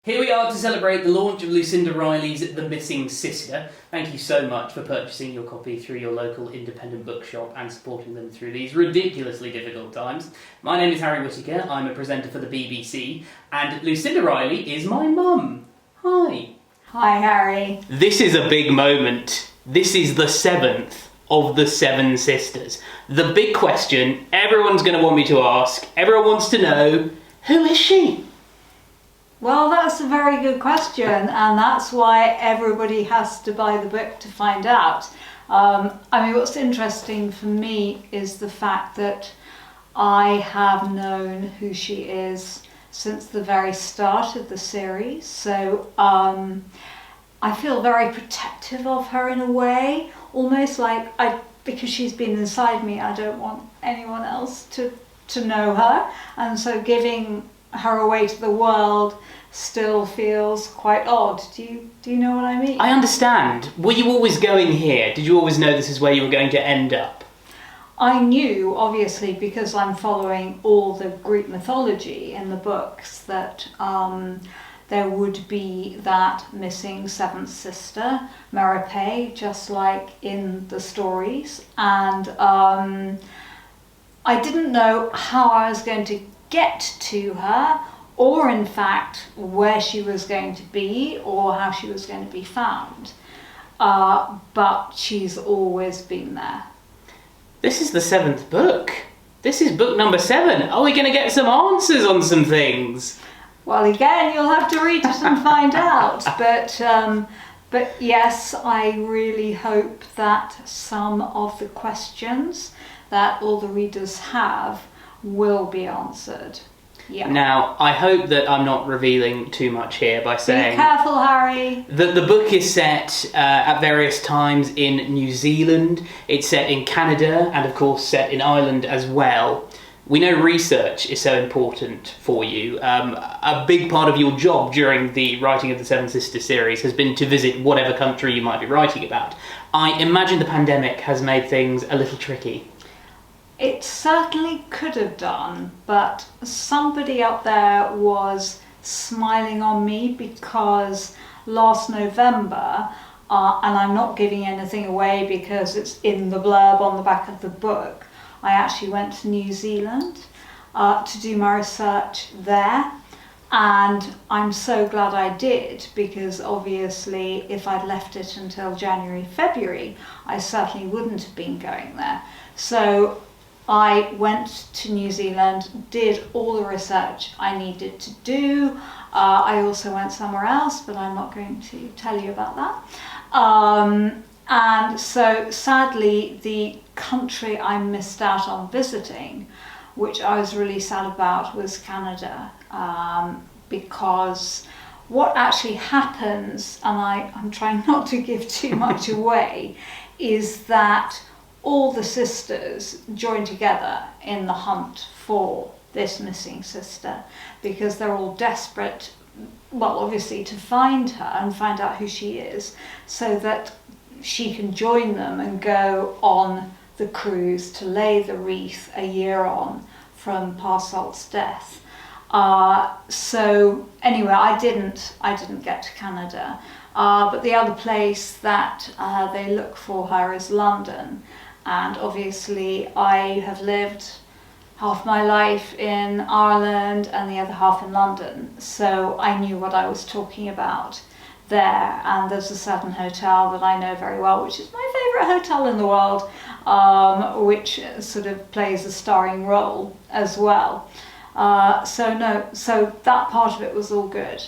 Here we are to celebrate the launch of Lucinda Riley's The Missing Sister. Thank you so much for purchasing your copy through your local independent bookshop and supporting them through these ridiculously difficult times. My name is Harry Whittaker, I'm a presenter for the BBC, and Lucinda Riley is my mum. Hi. Hi, Harry. This is a big moment. This is the 7th of the 7 sisters. The big question everyone's going to want me to ask, everyone wants to know, who is she? Well, that's a very good question, and that's why everybody has to buy the book to find out. What's interesting for me is the fact that I have known who she is since the very start of the series, so I feel very protective of her in a way, almost like because she's been inside me, I don't want anyone else to know her, and so giving her away to the world still feels quite odd. Do you know what I mean? I understand. Were you always going here? Did you always know this is where you were going to end up? I knew, obviously, because I'm following all the Greek mythology in the books, that there would be that missing 7th sister, Merope, just like in the stories. And I didn't know how I was going to get to her, or in fact where she was going to be or how she was going to be found, but she's always been there. This is the 7th book. This is book number 7. Are we going to get some answers on some things? Well, again, you'll have to read it and find out, but yes, I really hope that some of the questions that all the readers have will be answered. Yeah. Now, I hope that I'm not revealing too much here by saying... Be careful, Harry! That the book is set at various times in New Zealand, it's set in Canada, and of course set in Ireland as well. We know research is so important for you. A big part of your job during the writing of the Seven Sisters series has been to visit whatever country you might be writing about. I imagine the pandemic has made things a little tricky. It certainly could have done, but somebody up there was smiling on me because last November, and I'm not giving anything away because it's in the blurb on the back of the book, I actually went to New Zealand to do my research there, and I'm so glad I did, because obviously if I'd left it until January, February, I certainly wouldn't have been going there. So I went to New Zealand, did all the research I needed to do. I also went somewhere else, but I'm not going to tell you about that. And so sadly, the country I missed out on visiting, which I was really sad about, was Canada, because what actually happens, and I'm trying not to give too much away, is that all the sisters join together in the hunt for this missing sister, because they're all desperate, well, obviously to find her and find out who she is, so that she can join them and go on the cruise to lay the wreath a year on from Parsalt's death. So anyway, I didn't get to Canada, but the other place that they look for her is London. And obviously I have lived half my life in Ireland and the other half in London, so I knew what I was talking about there. And there's a certain hotel that I know very well, which is my favourite hotel in the world, which sort of plays a starring role as well. So that part of it was all good.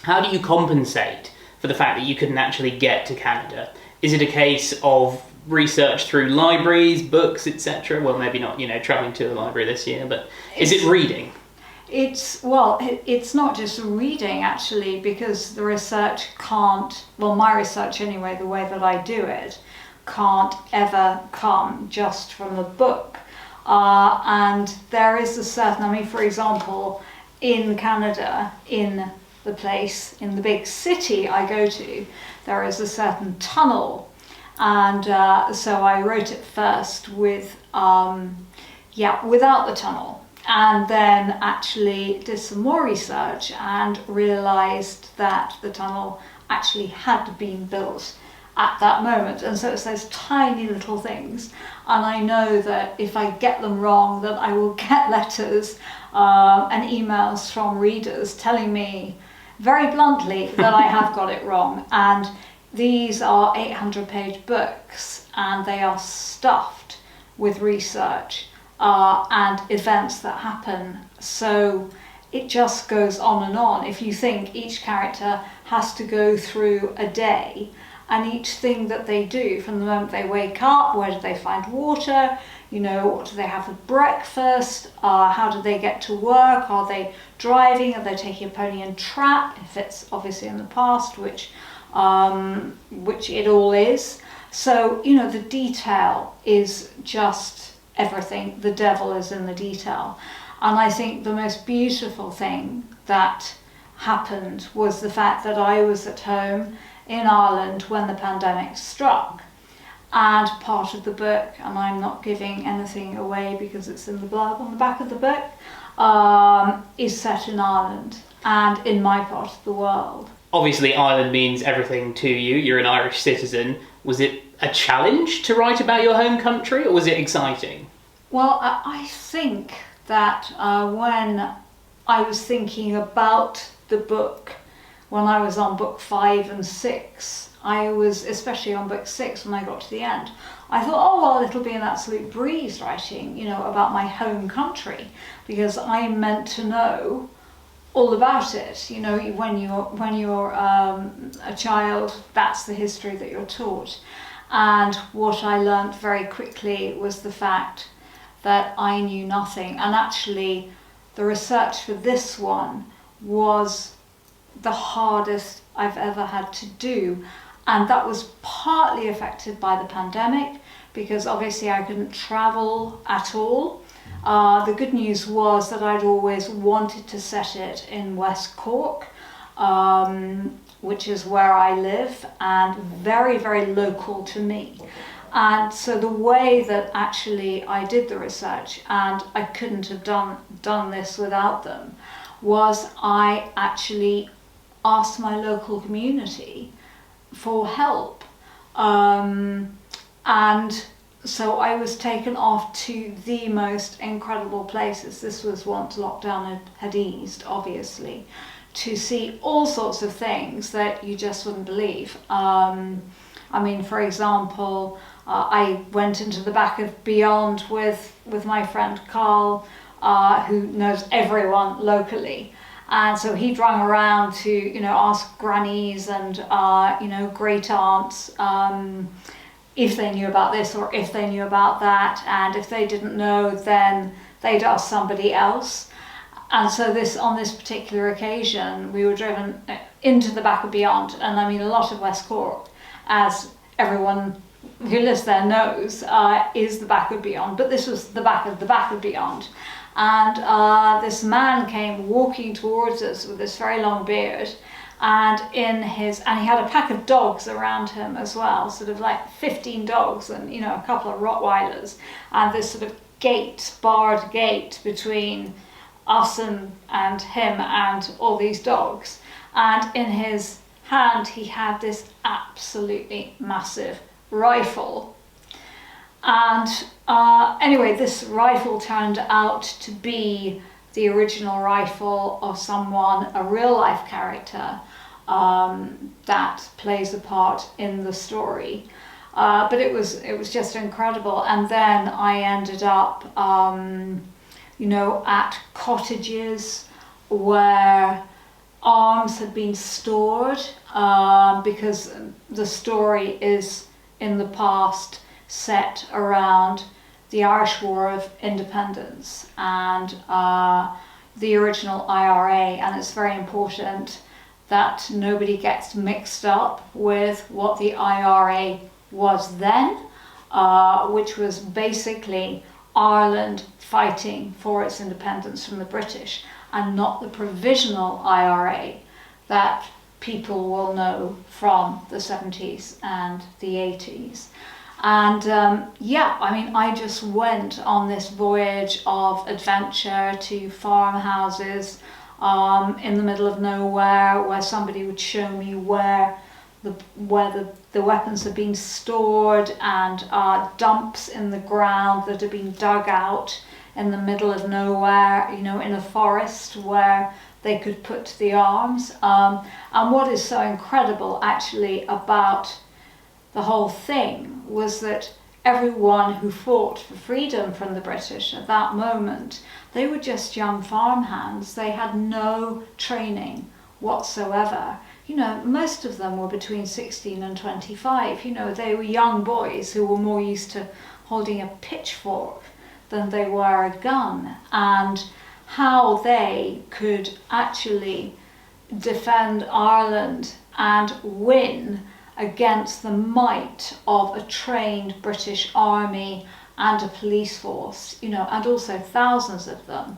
How do you compensate for the fact that you couldn't actually get to Canada? Is it a case of research through libraries, books, etc.? Well, maybe not, travelling to the library this year, but is it reading? It's not just reading, actually, because the research my research anyway, the way that I do it, can't ever come just from the book. And there is a certain, for example, in Canada, in the place, in the big city I go to, there is a certain tunnel. And so I wrote it first with, without the tunnel. and then actually did some more research and realised that the tunnel actually had been built at that moment. And so it's those tiny little things, and I know that if I get them wrong, that I will get letters and emails from readers telling me very bluntly that I have got it wrong. And these are 800-page books, and they are stuffed with research and events that happen. So it just goes on and on. If you think each character has to go through a day, and each thing that they do from the moment they wake up, where do they find water, what do they have for breakfast, how do they get to work, are they driving, are they taking a pony and trap, if it's obviously in the past, which it all is. So, the detail is just everything. The devil is in the detail. And I think the most beautiful thing that happened was the fact that I was at home in Ireland when the pandemic struck. And part of the book, and I'm not giving anything away because it's in the blurb on the back of the book, is set in Ireland and in my part of the world. Obviously, Ireland means everything to you. You're an Irish citizen. Was it a challenge to write about your home country, or was it exciting? Well, I think that when I was thinking about the book, when I was on book 5 and 6, I was, especially on book 6 when I got to the end, I thought, oh well, it'll be an absolute breeze writing, about my home country, because I meant to know all about it. When you're a child, that's the history that you're taught. And what I learnt very quickly was the fact that I knew nothing. And actually, the research for this one was the hardest I've ever had to do. And that was partly affected by the pandemic, because obviously I couldn't travel at all. The good news was that I'd always wanted to set it in West Cork, which is where I live, and very, very local to me. And so the way that actually I did the research, and I couldn't have done this without them, was I actually asked my local community for help. And so I was taken off to the most incredible places. This was once lockdown had eased, obviously, to see all sorts of things that you just wouldn't believe. For example, I went into the back of Beyond with my friend Carl, who knows everyone locally. And so he'd rung around to, ask grannies and, great aunts if they knew about this or if they knew about that. And if they didn't know, then they'd ask somebody else. And so on this particular occasion, we were driven into the back of Beyond. And a lot of West Cork, as everyone who lives there knows, is the back of Beyond. But this was the back of Beyond. And this man came walking towards us with this very long beard, and he had a pack of dogs around him as well, sort of like 15 dogs and a couple of Rottweilers, and this sort of barred gate between us and him and all these dogs. And in his hand he had this absolutely massive rifle. And anyway, this rifle turned out to be the original rifle of someone, a real life character, that plays a part in the story. But it was just incredible. And then I ended up, at cottages where arms had been stored, because the story is in the past set around the Irish War of Independence and the original IRA, and it's very important that nobody gets mixed up with what the IRA was then, which was basically Ireland fighting for its independence from the British, and not the provisional IRA that people will know from the 70s and the 80s. And yeah, I mean, I just went on this voyage of adventure to farmhouses in the middle of nowhere, where somebody would show me where the weapons had been stored, and dumps in the ground that had been dug out in the middle of nowhere, you know, in a forest where they could put the arms. And what is so incredible actually about the whole thing was that everyone who fought for freedom from the British at that moment, they were just young farmhands. They had no training whatsoever. You know, most of them were between 16 and 25. You know, they were young boys who were more used to holding a pitchfork than they were a gun. And how they could actually defend Ireland and win against the might of a trained British army and a police force, you know, and also thousands of them,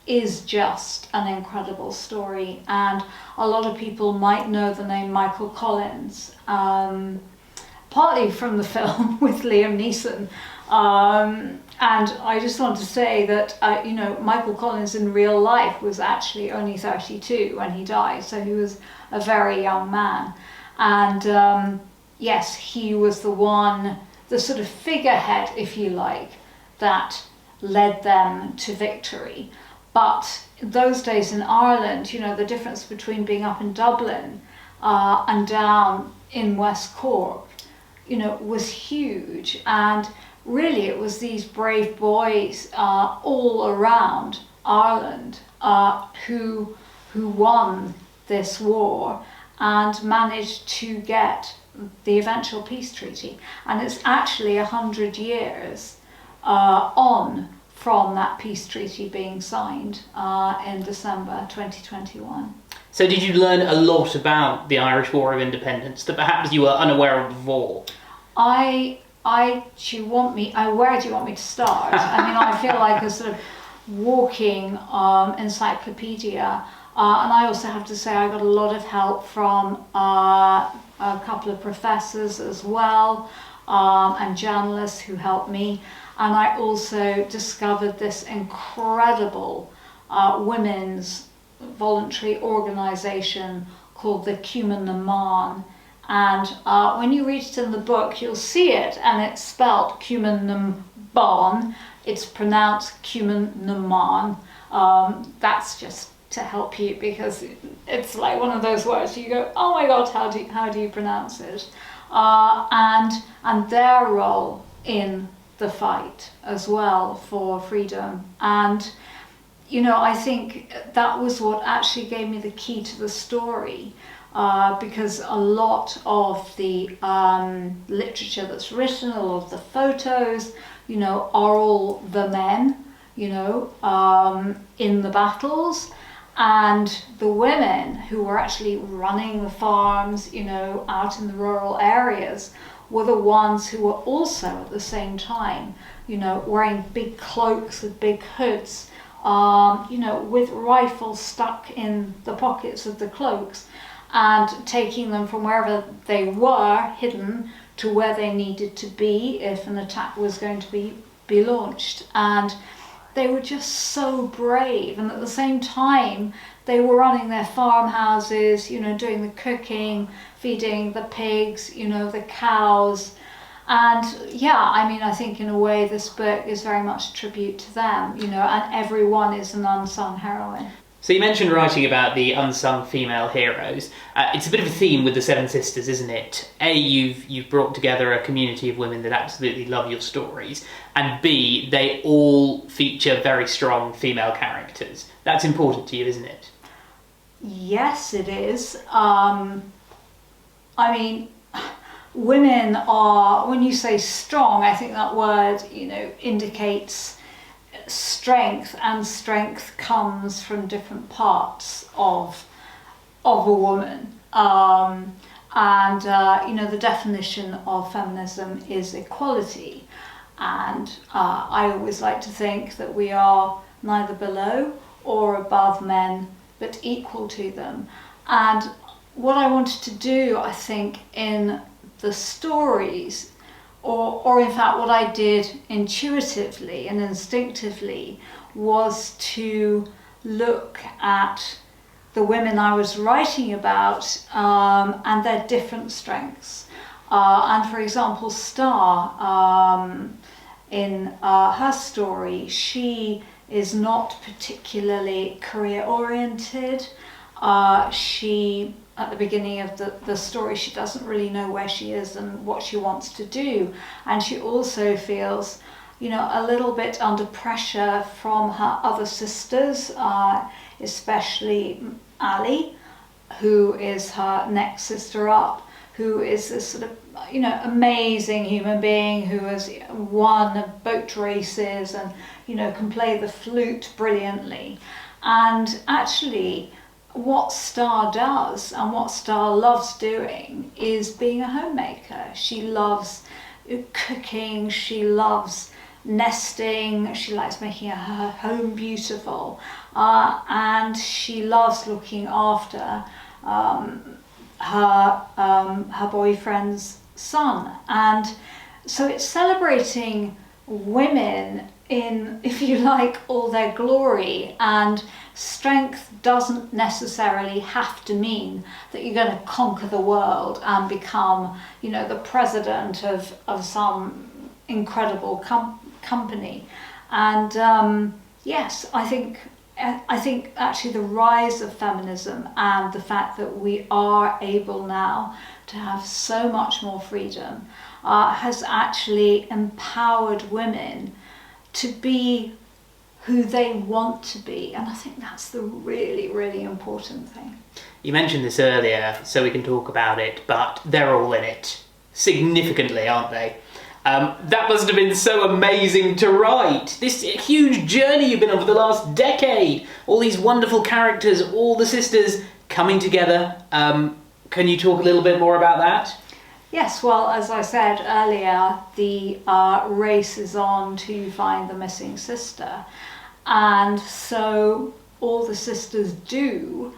is just an incredible story. And a lot of people might know the name Michael Collins, partly from the film with Liam Neeson. And I just want to say that, you know, Michael Collins in real life was actually only 32 when he died, so he was a very young man. And yes, he was the one, the sort of figurehead, if you like, that led them to victory. But those days in Ireland, you know, the difference between being up in Dublin and down in West Cork, you know, was huge. And really it was these brave boys all around Ireland who won this war and managed to get the eventual peace treaty. And it's actually 100 years on from that peace treaty being signed in December 2021. So did you learn a lot about the Irish War of Independence that perhaps you were unaware of before? Where do you want me to start? I mean, I feel like a sort of walking encyclopedia. And I also have to say I got a lot of help from a couple of professors as well, and journalists who helped me. And I also discovered this incredible women's voluntary organisation called the Cumann na mBan. And when you read it in the book, you'll see it, and it's spelled Cumann na mBan. It's pronounced Cumann na mBan. That's just to help you, because it's like one of those words you go, oh my God, how do you pronounce it? And their role in the fight as well for freedom. And you know, I think that was what actually gave me the key to the story, because a lot of the literature that's written, all of the photos, you know, are all the men, you know, in the battles. And the women who were actually running the farms, you know, out in the rural areas, were the ones who were also at the same time, you know, wearing big cloaks with big hoods, you know, with rifles stuck in the pockets of the cloaks, and taking them from wherever they were hidden to where they needed to be if an attack was going to be launched. And they were just so brave, and at the same time they were running their farmhouses, you know, doing the cooking, feeding the pigs, you know, the cows. And yeah, I mean, I think in a way this book is very much a tribute to them, you know, and everyone is an unsung heroine. So you mentioned writing about the unsung female heroes. It's a bit of a theme with the Seven Sisters, isn't it? A, you've brought together a community of women that absolutely love your stories, and B, they all feature very strong female characters. That's important to you, isn't it? Yes, it is. I mean, women are, when you say strong, I think that word, you know, indicates strength, and strength comes from different parts of a woman. You know, the definition of feminism is equality. And I always like to think that we are neither below or above men, but equal to them. And what I wanted to do, I think, in the stories or in fact what I did intuitively and instinctively was to look at the women I was writing about and their different strengths. And for example, Star, in her story, she is not particularly career oriented. She, at the beginning of the story, she doesn't really know where she is and what she wants to do. And she also feels, a little bit under pressure from her other sisters, especially Ali, who is her next sister up, who is this sort of, amazing human being who has won boat races and, can play the flute brilliantly. And actually, what Star does and what Star loves doing is being a homemaker. She loves cooking, she loves nesting, she likes making her home beautiful, and she loves looking after her boyfriend's son. And so it's celebrating women in, if you like, all their glory. And strength doesn't necessarily have to mean that you're going to conquer the world and become, the president of some incredible company. And yes, I think actually the rise of feminism and the fact that we are able now to have so much more freedom has actually empowered women to be who they want to be. And I think that's the really, really important thing. You mentioned this earlier, so we can talk about it, but they're all in it. Significantly, aren't they? That must have been so amazing to write. This huge journey you've been on for the last decade. All these wonderful characters, all the sisters coming together. Can you talk a little bit more about that? Yes, well, as I said earlier, the race is on to find the missing sister. And so all the sisters do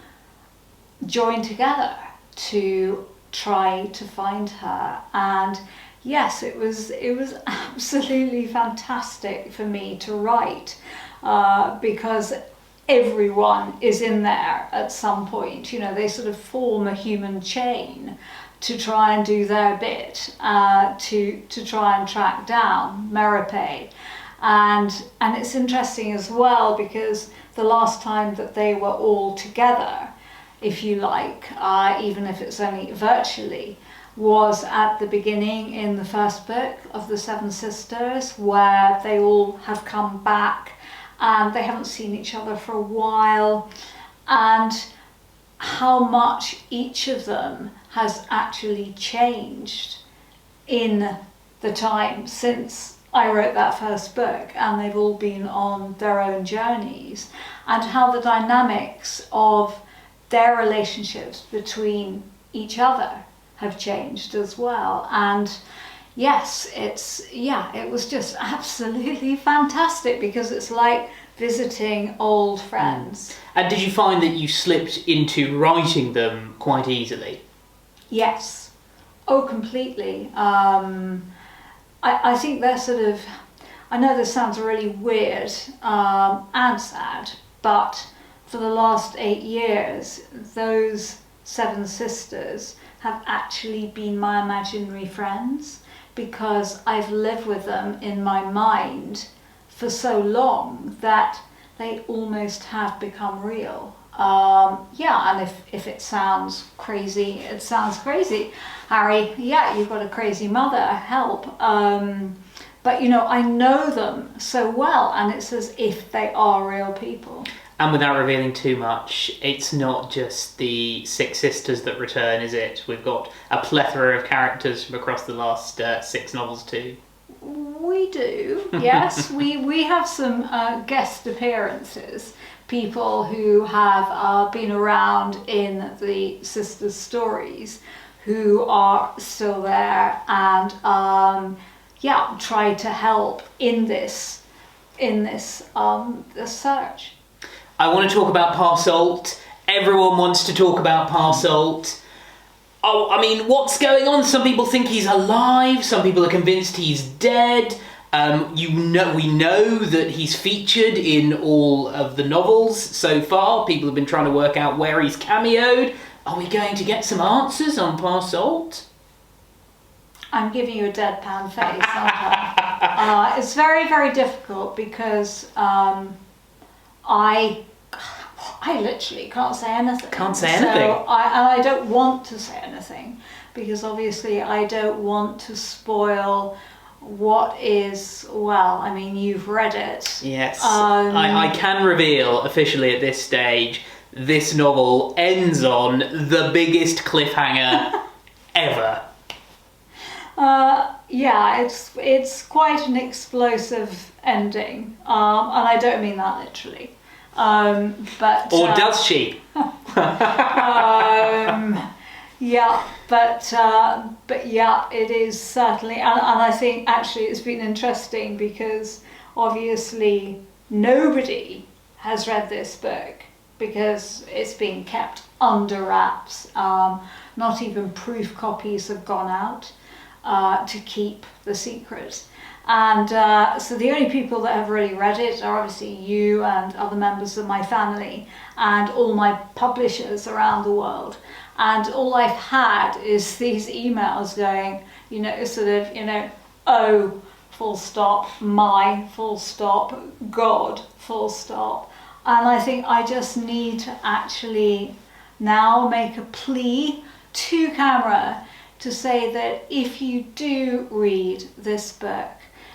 join together to try to find her. And yes, it was absolutely fantastic for me to write because everyone is in there at some point. They sort of form a human chain to try and do their bit to try and track down Merope. And it's interesting as well because the last time that they were all together, if you like, even if it's only virtually, was at the beginning in the first book of the Seven Sisters, where they all have come back and they haven't seen each other for a while, and how much each of them has actually changed in the time since I wrote that first book, and they've all been on their own journeys, and how the dynamics of their relationships between each other have changed as well. And yes, it was just absolutely fantastic because it's like visiting old friends. And did you find that you slipped into writing them quite easily? Yes. Oh, completely. I think they're sort of, I know this sounds really weird and sad, but for the last 8 years, those seven sisters have actually been my imaginary friends because I've lived with them in my mind for so long that they almost have become real. Yeah, and if it sounds crazy, it sounds crazy. Harry, yeah, you've got a crazy mother, help. But I know them so well, and it's as if they are real people. And without revealing too much, it's not just the six sisters that return, is it? We've got a plethora of characters from across the last 6 novels too. We do, yes. we have some guest appearances, people who have been around in the sisters' stories, who are still there and try to help in this search. I want to talk about Parsolt. Everyone wants to talk about Parsolt. Oh, I mean, what's going on? Some people think he's alive. Some people are convinced he's dead. We know that he's featured in all of the novels so far. People have been trying to work out where he's cameoed. Are we going to get some answers on Parsault? I'm giving you a deadpan face, aren't I? It's very, very difficult because I literally can't say anything. Can't say anything. And I don't want to say anything because obviously I don't want to spoil what is, well, I mean, you've read it. Yes. I can reveal officially at this stage, this novel ends on the biggest cliffhanger ever. Yeah, it's quite an explosive ending, and I don't mean that literally. But does she? Yeah, but yeah, it is certainly, and I think actually it's been interesting because obviously nobody has read this book because it's been kept under wraps. Not even proof copies have gone out to keep the secret. And so the only people that have really read it are obviously you and other members of my family and all my publishers around the world. And all I've had is these emails going, oh, full stop, my, full stop, God, full stop. And I think I just need to actually now make a plea to camera to say that if you do read this book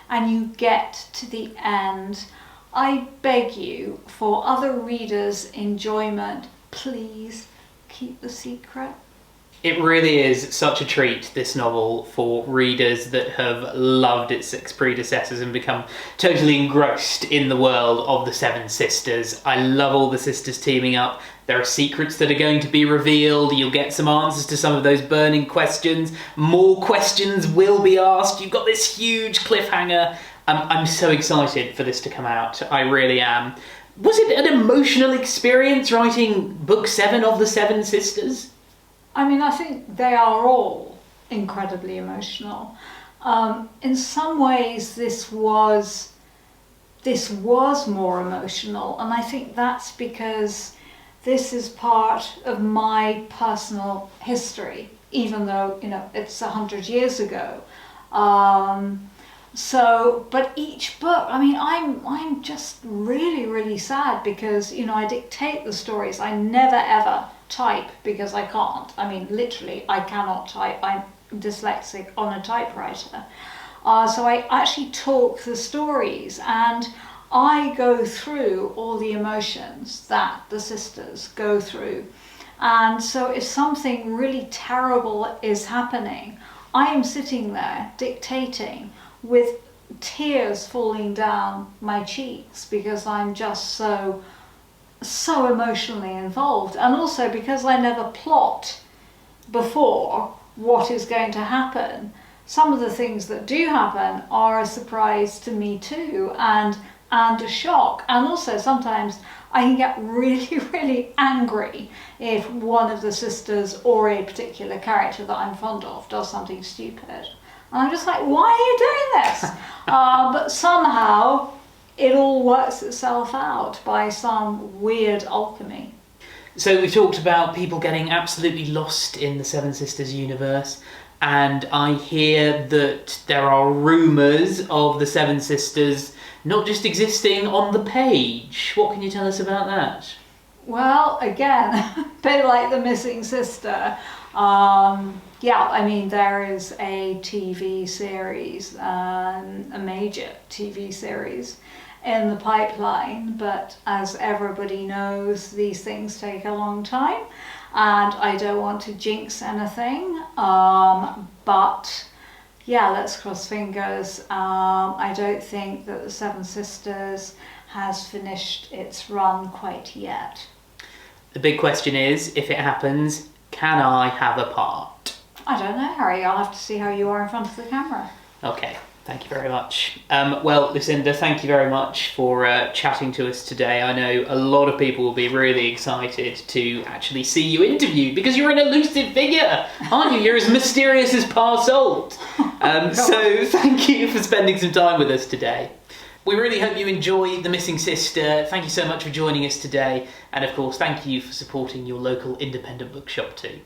and you get to the end, I beg you, for other readers' enjoyment, please keep the secret. It really is such a treat, this novel, for readers that have loved its six predecessors and become totally engrossed in the world of the Seven Sisters. I love all the sisters teaming up. There are secrets that are going to be revealed. You'll get some answers to some of those burning questions. More questions will be asked. You've got this huge cliffhanger. I'm so excited for this to come out. I really am. Was it an emotional experience writing book 7 of the Seven Sisters? I mean, I think they are all incredibly emotional. In some ways, this was more emotional, and I think that's because this is part of my personal history, even though it's 100 years ago. But each book, I mean, I'm just really, really sad because I dictate the stories. I never ever type because I can't. I mean, literally, I cannot type. I'm dyslexic on a typewriter. So I actually talk the stories and I go through all the emotions that the sisters go through. And so if something really terrible is happening, I am sitting there dictating with tears falling down my cheeks because I'm just so emotionally involved, and also because I never plot before what is going to happen. Some of the things that do happen are a surprise to me too, and a shock, and also sometimes I can get really, really angry if one of the sisters or a particular character that I'm fond of does something stupid. And I'm just like, why are you doing this? But somehow it all works itself out by some weird alchemy. So we've talked about people getting absolutely lost in the Seven Sisters universe, and I hear that there are rumours of the Seven Sisters not just existing on the page. What can you tell us about that? Well, again, a bit like The Missing Sister. Yeah, I mean, there is a TV series, a major TV series in the pipeline, but as everybody knows, these things take a long time, and I don't want to jinx anything, but yeah, let's cross fingers. I don't think that the Seven Sisters has finished its run quite yet. The big question is, if it happens, can I have a part? I don't know, Harry. I'll have to see how you are in front of the camera. Okay, Thank you very much. Well, Lucinda, thank you very much for chatting to us today. I know a lot of people will be really excited to actually see you interviewed because you're an elusive figure, aren't you? You're as mysterious as Parsold. So thank you for spending some time with us today. We really hope you enjoy The Missing Sister. Thank you so much for joining us today. And of course, thank you for supporting your local independent bookshop too.